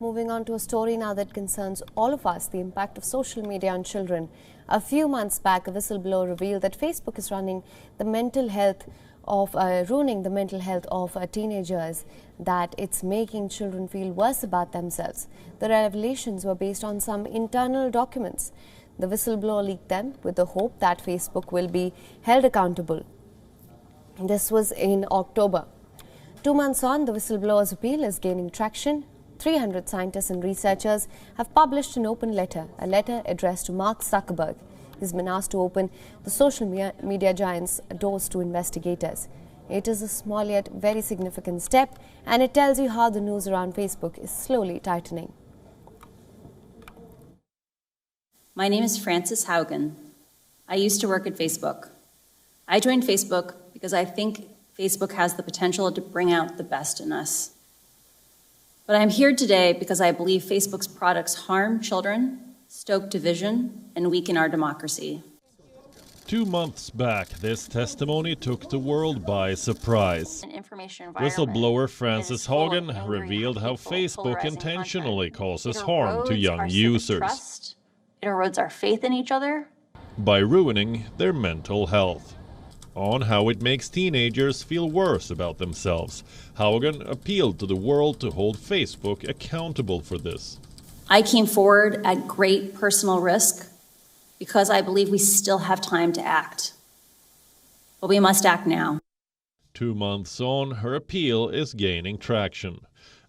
Moving on to a story now that concerns all of us, the impact of social media on children. A few months back, a whistleblower revealed that Facebook is ruining the mental health of teenagers, that it's making children feel worse about themselves. The revelations were based on some internal documents. The whistleblower leaked them with the hope that Facebook will be held accountable. This was in October. 2 months on, the whistleblower's appeal is gaining traction. 300 scientists and researchers have published an open letter, a letter addressed to Mark Zuckerberg. He's been asked to open the social media giant's doors to investigators. It is a small yet very significant step, and it tells you how the news around Facebook is slowly tightening. My name is Frances Haugen. I used to work at Facebook. I joined Facebook because I think Facebook has the potential to bring out the best in us. But I'm here today because I believe Facebook's products harm children, stoke division, and weaken our democracy. 2 months back, this testimony took the world by surprise. Whistleblower Frances Haugen revealed how Facebook intentionally causes harm to young users. It erodes our faith in each other by ruining their mental health. On how it makes teenagers feel worse about themselves, Haugen appealed to the world to hold Facebook accountable for this. I came forward at great personal risk because I believe we still have time to act. But we must act now. 2 months on, her appeal is gaining traction.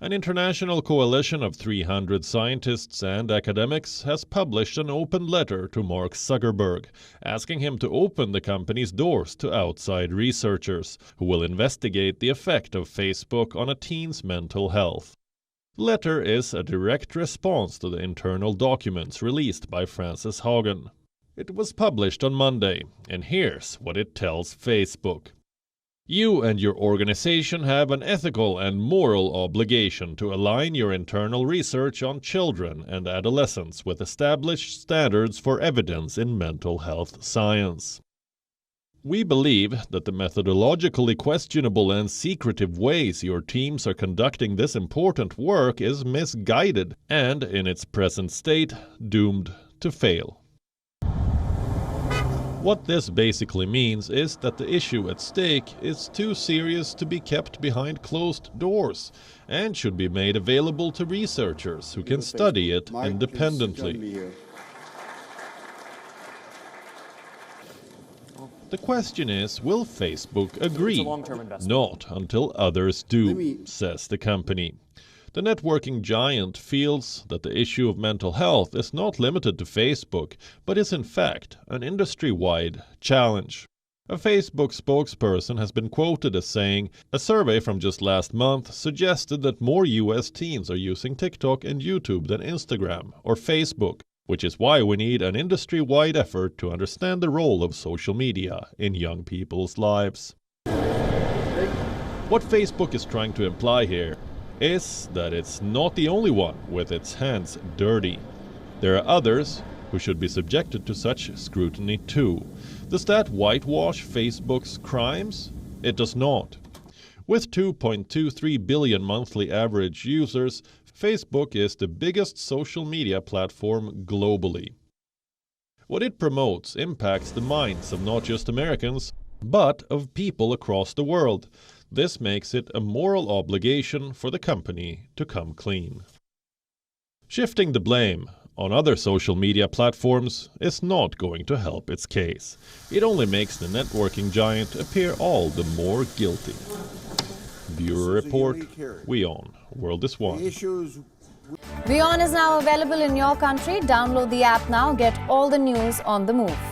An international coalition of 300 scientists and academics has published an open letter to Mark Zuckerberg, asking him to open the company's doors to outside researchers who will investigate the effect of Facebook on a teen's mental health. The letter is a direct response to the internal documents released by Frances Haugen. It was published on Monday, and here's what it tells Facebook. You and your organization have an ethical and moral obligation to align your internal research on children and adolescents with established standards for evidence in mental health science. We believe that the methodologically questionable and secretive ways your teams are conducting this important work is misguided and, in its present state, doomed to fail. What this basically means is that the issue at stake is too serious to be kept behind closed doors and should be made available to researchers who can study it independently. The question is, will Facebook agree? Not until others do, says the company. The networking giant feels that the issue of mental health is not limited to Facebook, but is in fact an industry-wide challenge. A Facebook spokesperson has been quoted as saying, "A survey from just last month suggested that more US teens are using TikTok and YouTube than Instagram or Facebook, which is why we need an industry-wide effort to understand the role of social media in young people's lives." What Facebook is trying to imply here is that it's not the only one with its hands dirty. There are others who should be subjected to such scrutiny too. Does that whitewash Facebook's crimes? It does not. With 2.23 billion monthly average users, Facebook is the biggest social media platform globally. What it promotes impacts the minds of not just Americans, but of people across the world. This makes it a moral obligation for the company to come clean. Shifting the blame on other social media platforms is not going to help its case. It only makes the networking giant appear all the more guilty. Bureau Report, WION, World is One. WION is now available in your country. Download the app now. Get all the news on the move.